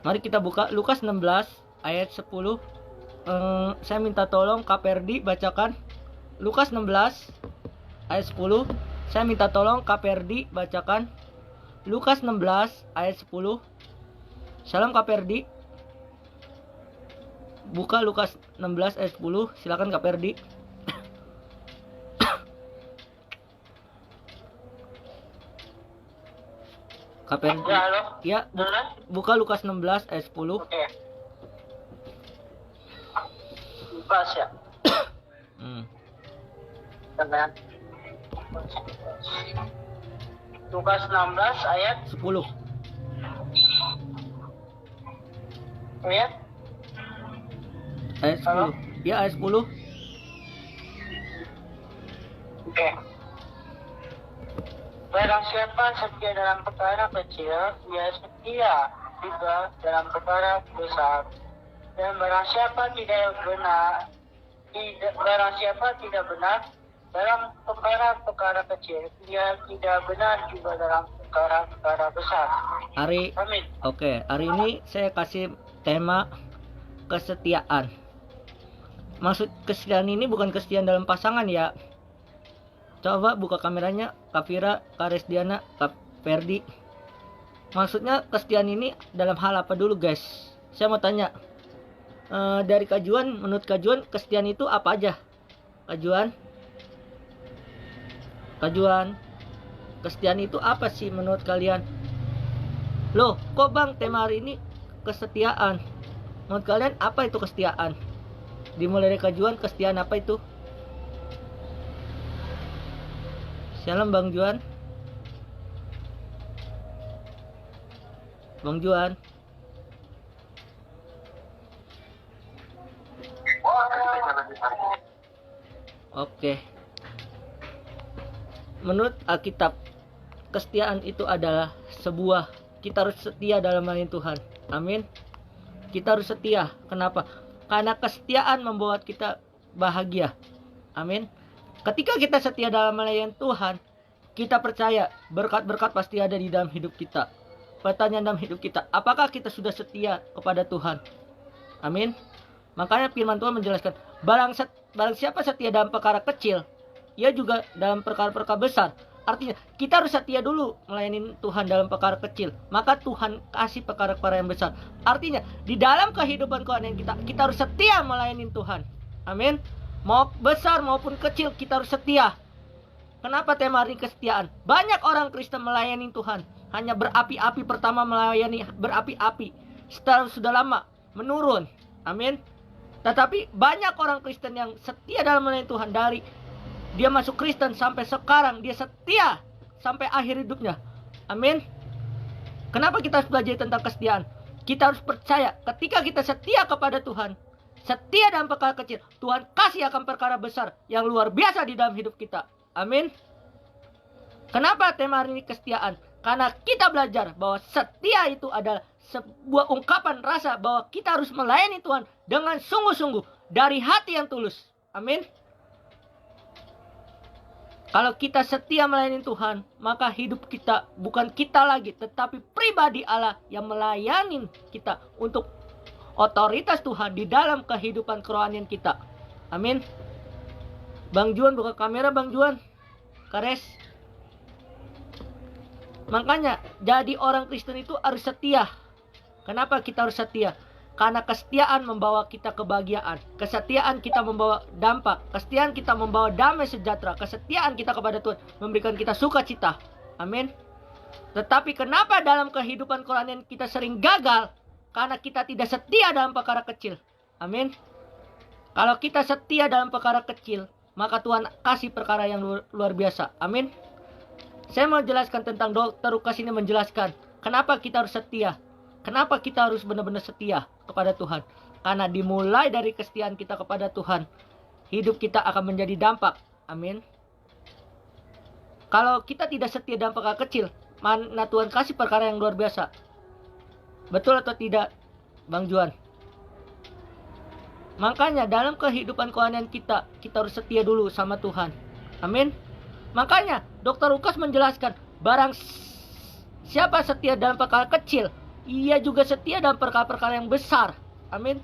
Mari kita buka Lukas 16 ayat 10. Saya minta tolong Kak Perdi bacakan Lukas 16 ayat 10. Saya minta tolong Kak Perdi bacakan Lukas 16 ayat 10. Salam Kak Perdi. Buka Lukas 16 ayat 10. Silakan Kak Perdi. Kak Perdi. Ya, halo. Ya, buka Lukas 16 ayat 10. Oke. Lukas ya. Dengan Lukas 16 ayat 10. ya. Ayat 10. Halo? Ya, ayat 10. Oke. Barang siapa setia dalam perkara kecil, ia setia juga dalam perkara besar. Dan barang siapa tidak benar dalam perkara kecil, ia tidak benar juga dalam perkara besar. Hari Amin. Oke, hari ini saya kasih tema kesetiaan. Maksud kesetiaan ini bukan kesetiaan dalam pasangan ya. Coba buka kameranya, Kak Fira, Kak Resdiana, Kak Ferdi. Maksudnya kesetiaan ini dalam hal apa dulu guys? Saya mau tanya. Dari Kak Juan, menurut Kak Juan kesetiaan itu apa aja? Kak Juan, kesetiaan itu apa sih menurut kalian? Loh, kok Bang tema hari ini kesetiaan? Menurut kalian apa itu kesetiaan? Dimulai dari Kak Juan, kesetiaan apa itu? Salam Bang Juan. Bang Juan. Oke. Menurut Alkitab, kesetiaan itu adalah sebuah, kita harus setia dalam melayani Tuhan. Amin. Kita harus setia. Kenapa? Karena kesetiaan membuat kita bahagia. Amin. Ketika kita setia dalam melayani Tuhan, kita percaya berkat-berkat pasti ada di dalam hidup kita. Pertanyaan dalam hidup kita, apakah kita sudah setia kepada Tuhan? Amin. Makanya firman Tuhan menjelaskan, barang siapa setia dalam perkara kecil, ia juga dalam perkara-perkara besar. Artinya, kita harus setia dulu melayani Tuhan dalam perkara kecil. Maka Tuhan kasih perkara-perkara yang besar. Artinya, di dalam kehidupan keuangan kita harus setia melayani Tuhan. Amin. Mau besar maupun kecil, kita harus setia. Kenapa tema hari kesetiaan? Banyak orang Kristen melayani Tuhan hanya berapi-api, pertama melayani berapi-api, setelah sudah lama menurun. Amin. Tetapi banyak orang Kristen yang setia dalam melayani Tuhan, dari dia masuk Kristen sampai sekarang dia setia sampai akhir hidupnya. Amin. Kenapa kita harus belajar tentang kesetiaan? Kita harus percaya ketika kita setia kepada Tuhan, setia dalam perkara kecil, Tuhan kasih akan perkara besar yang luar biasa di dalam hidup kita. Amin. Kenapa tema hari ini kesetiaan? Karena kita belajar bahwa setia itu adalah sebuah ungkapan rasa bahwa kita harus melayani Tuhan dengan sungguh-sungguh dari hati yang tulus. Amin. Kalau kita setia melayani Tuhan, maka hidup kita bukan kita lagi, tetapi pribadi Allah yang melayani kita untuk otoritas Tuhan di dalam kehidupan kerohanian kita. Amin. Bang Juan, buka kamera Bang Juan. Kares. Makanya jadi orang Kristen itu harus setia. Kenapa kita harus setia? Karena kesetiaan membawa kita kebahagiaan. Kesetiaan kita membawa dampak. Kesetiaan kita membawa damai sejahtera. Kesetiaan kita kepada Tuhan memberikan kita sukacita. Amin. Tetapi kenapa dalam kehidupan kerohanian kita sering gagal? Karena kita tidak setia dalam perkara kecil. Amin. Kalau kita setia dalam perkara kecil, maka Tuhan kasih perkara yang luar biasa. Amin. Saya mau jelaskan tentang Dokter Lukas ini, menjelaskan kenapa kita harus setia. Kenapa kita harus benar-benar setia kepada Tuhan? Karena dimulai dari kesetiaan kita kepada Tuhan, hidup kita akan menjadi dampak. Amin. Kalau kita tidak setia dalam perkara kecil, mana Tuhan kasih perkara yang luar biasa? Betul atau tidak, Bang Juan? Makanya dalam kehidupan kerohanian kita harus setia dulu sama Tuhan. Amin. Makanya Dokter Lukas menjelaskan, barang siapa setia dalam perkara kecil, Ia juga setia dalam perkara-perkara yang besar. Amin.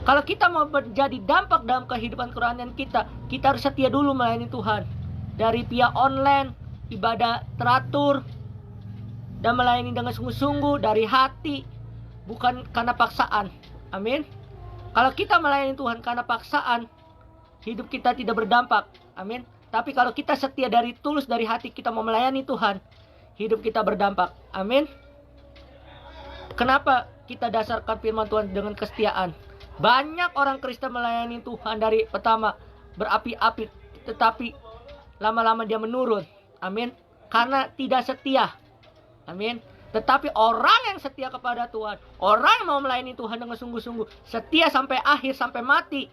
Kalau kita mau menjadi dampak dalam kehidupan kerohanian kita harus setia dulu melayani Tuhan. Dari pihak online, ibadah teratur, dan melayani dengan sungguh-sungguh dari hati, bukan karena paksaan. Amin. Kalau kita melayani Tuhan karena paksaan, hidup kita tidak berdampak. Amin. Tapi kalau kita setia dari tulus dari hati kita mau melayani Tuhan, hidup kita berdampak. Amin. Kenapa kita dasarkan firman Tuhan dengan kesetiaan? Banyak orang Kristen melayani Tuhan dari pertama berapi-api, tetapi lama-lama dia menurun. Amin. Karena tidak setia. Amin. Tetapi orang yang setia kepada Tuhan, orang yang mau melayani Tuhan dengan sungguh-sungguh, setia sampai akhir, sampai mati,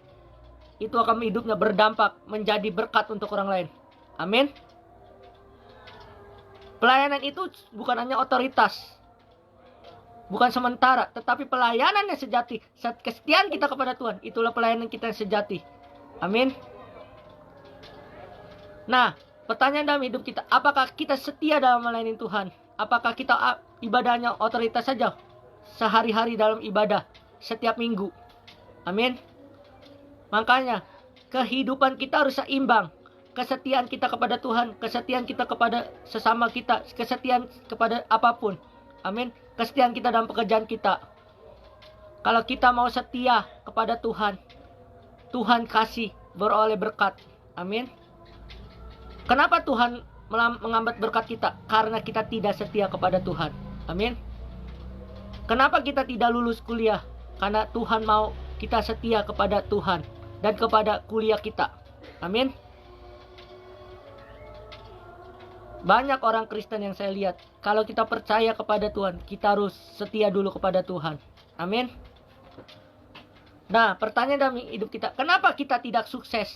itu akan hidupnya berdampak, menjadi berkat untuk orang lain. Amin. Pelayanan itu bukan hanya otoritas, bukan sementara, tetapi pelayanan yang sejati. Kesetiaan kita kepada Tuhan, itulah pelayanan kita yang sejati. Amin. Nah, pertanyaan dalam hidup kita, apakah kita setia dalam melayani Tuhan? Apakah kita ibadahnya otoritas saja? Sehari-hari dalam ibadah, setiap minggu. Amin. Makanya, kehidupan kita harus seimbang. Kesetiaan kita kepada Tuhan, kesetiaan kita kepada sesama kita, kesetiaan kepada apapun. Amin. Kesetiaan kita dalam pekerjaan kita. Kalau kita mau setia kepada Tuhan, Tuhan kasih beroleh berkat. Amin. Kenapa Tuhan mengambat berkat kita? Karena kita tidak setia kepada Tuhan. Amin. Kenapa kita tidak lulus kuliah? Karena Tuhan mau kita setia kepada Tuhan dan kepada kuliah kita. Amin. Banyak orang Kristen yang saya lihat, kalau kita percaya kepada Tuhan, kita harus setia dulu kepada Tuhan. Amin. Nah, pertanyaan dalam hidup kita, kenapa kita tidak sukses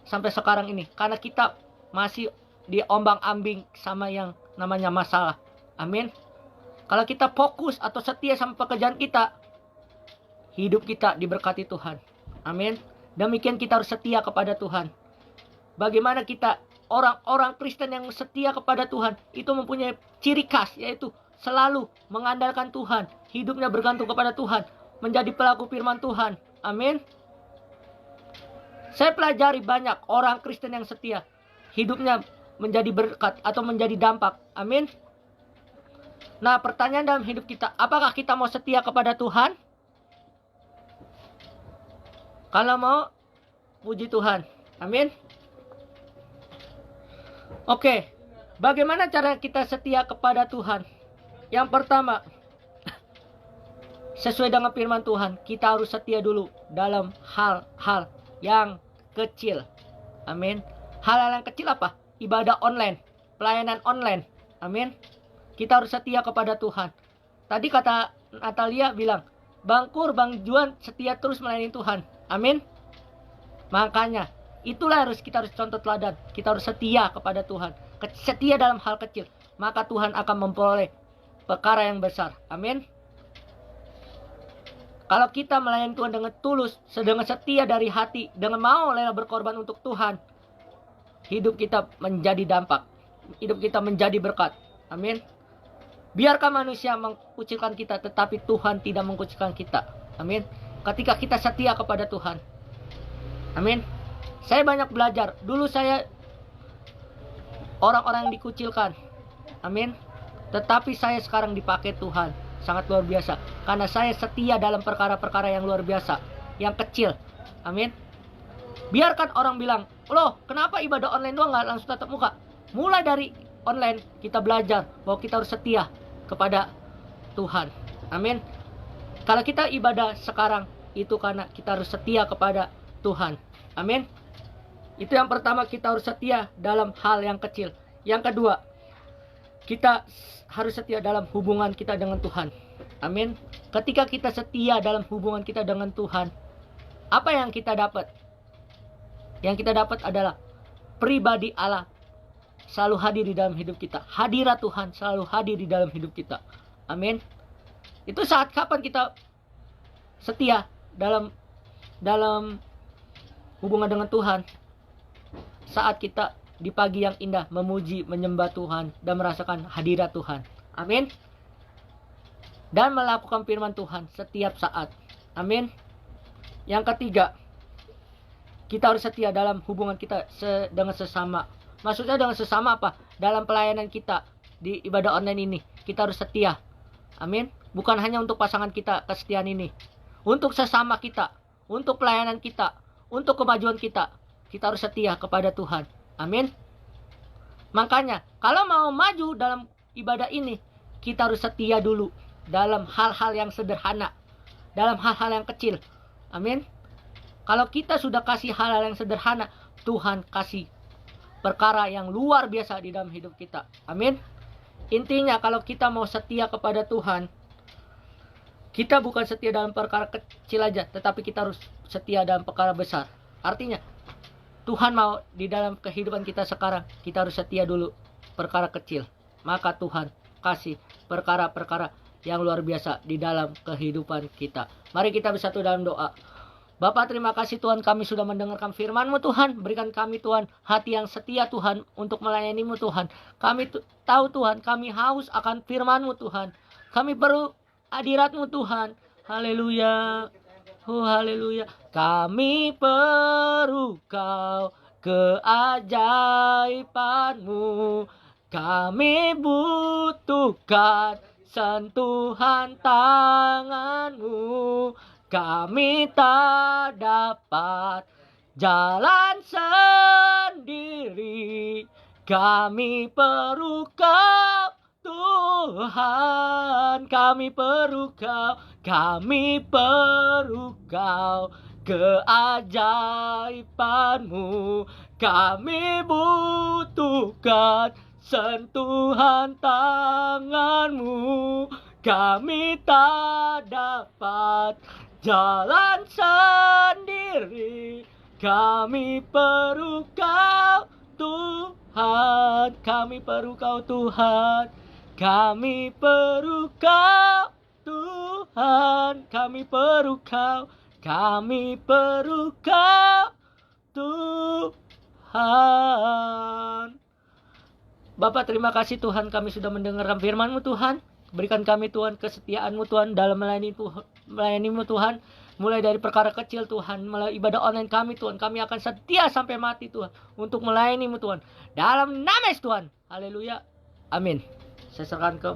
sampai sekarang ini? Karena kita masih diombang-ambing sama yang namanya masalah. Amin. Kalau kita fokus atau setia sama pekerjaan kita, hidup kita diberkati Tuhan. Amin. Demikian kita harus setia kepada Tuhan. Bagaimana kita orang-orang Kristen yang setia kepada Tuhan itu mempunyai ciri khas, yaitu selalu mengandalkan Tuhan, hidupnya bergantung kepada Tuhan, menjadi pelaku firman Tuhan. Amin. Saya pelajari banyak orang Kristen yang setia, hidupnya menjadi berkat atau menjadi dampak. Amin. Nah, pertanyaan dalam hidup kita, apakah kita mau setia kepada Tuhan? Kalau mau, puji Tuhan. Amin. Oke, bagaimana cara kita setia kepada Tuhan? Yang pertama, sesuai dengan firman Tuhan, kita harus setia dulu dalam hal-hal yang kecil. Amin. Hal-hal yang kecil apa? Ibadah online, pelayanan online. Amin. Kita harus setia kepada Tuhan. Tadi kata Natalia bilang, Bang Kur, Bang Juan setia terus melayani Tuhan. Amin. Makanya, itulah kita harus contoh teladan. Kita harus setia kepada Tuhan. Setia dalam hal kecil. Maka Tuhan akan memperoleh perkara yang besar. Amin. Kalau kita melayani Tuhan dengan tulus, dengan setia dari hati, dengan mau rela berkorban untuk Tuhan, hidup kita menjadi dampak. Hidup kita menjadi berkat. Amin. Biarkan manusia mengkucilkan kita, tetapi Tuhan tidak mengkucilkan kita. Amin. Ketika kita setia kepada Tuhan. Amin. Saya banyak belajar. Dulu saya orang-orang yang dikucilkan. Amin. Tetapi saya sekarang dipakai Tuhan. Sangat luar biasa. Karena saya setia dalam perkara-perkara yang luar biasa. Yang kecil. Amin. Biarkan orang bilang, loh kenapa ibadah online doang gak langsung tatap muka? Mulai dari online kita belajar bahwa kita harus setia kepada Tuhan. Amin. Kalau kita ibadah sekarang, itu karena kita harus setia kepada Tuhan. Amin. Itu yang pertama, kita harus setia dalam hal yang kecil. Yang kedua, kita harus setia dalam hubungan kita dengan Tuhan. Amin. Ketika kita setia dalam hubungan kita dengan Tuhan, apa yang kita dapat? Yang kita dapat adalah pribadi Allah selalu hadir di dalam hidup kita. Hadirat Tuhan selalu hadir di dalam hidup kita. Amin. Itu saat kapan kita setia dalam hubungan dengan Tuhan? Saat kita di pagi yang indah memuji, menyembah Tuhan dan merasakan hadirat Tuhan. Amin. dan melakukan firman Tuhan setiap saat. Amin. Yang ketiga, kita harus setia dalam hubungan kita dengan sesama. Maksudnya dengan sesama apa? Dalam pelayanan kita di ibadah online ini, kita harus setia. Amin. Bukan hanya untuk pasangan kita kesetiaan ini, untuk sesama kita, untuk pelayanan kita, untuk kemajuan kita, kita harus setia kepada Tuhan. Amin. Makanya, kalau mau maju dalam ibadah ini, kita harus setia dulu dalam hal-hal yang sederhana, dalam hal-hal yang kecil. Amin. Kalau kita sudah kasih hal-hal yang sederhana, Tuhan kasih perkara yang luar biasa di dalam hidup kita. Amin. Intinya, kalau kita mau setia kepada Tuhan, kita bukan setia dalam perkara kecil aja, tetapi kita harus setia dalam perkara besar. Artinya, Tuhan mau di dalam kehidupan kita sekarang, kita harus setia dulu perkara kecil. Maka Tuhan kasih perkara-perkara yang luar biasa di dalam kehidupan kita. Mari kita bersatu dalam doa. Bapa, terima kasih Tuhan, kami sudah mendengarkan firman-Mu Tuhan. Berikan kami Tuhan hati yang setia Tuhan untuk melayani-Mu Tuhan. Kami tahu Tuhan, kami haus akan firman-Mu Tuhan. Kami perlu hadirat-Mu Tuhan. Haleluya. Oh haleluya. Kami perlu Kau, keajaiban-Mu. Kami butuhkan sentuhan tangan-Mu. Kami tak dapat jalan sendiri. Kami perlu Kau, Tuhan. Kami perlu Kau. Kami perlu Kau, keajaiban-Mu. Kami butuhkan sentuhan tangan-Mu. Kami tak dapat jalan sendiri. Kami perlu Kau, Tuhan. Kami perlu Kau, Tuhan. Kami perlu Kau, Tuhan. Kami perlu Kau. Kami perlu Kau, Tuhan. Bapak, terima kasih Tuhan, kami sudah mendengarkan firman-Mu Tuhan. Berikan kami Tuhan kesetiaan-Mu Tuhan dalam melayani-Mu Tuhan. Mulai dari perkara kecil Tuhan, melalui ibadah online kami Tuhan, kami akan setia sampai mati Tuhan, untuk melayani-Mu Tuhan. Dalam nama Yesus Tuhan. Haleluya. Amin. Saya serahkan ke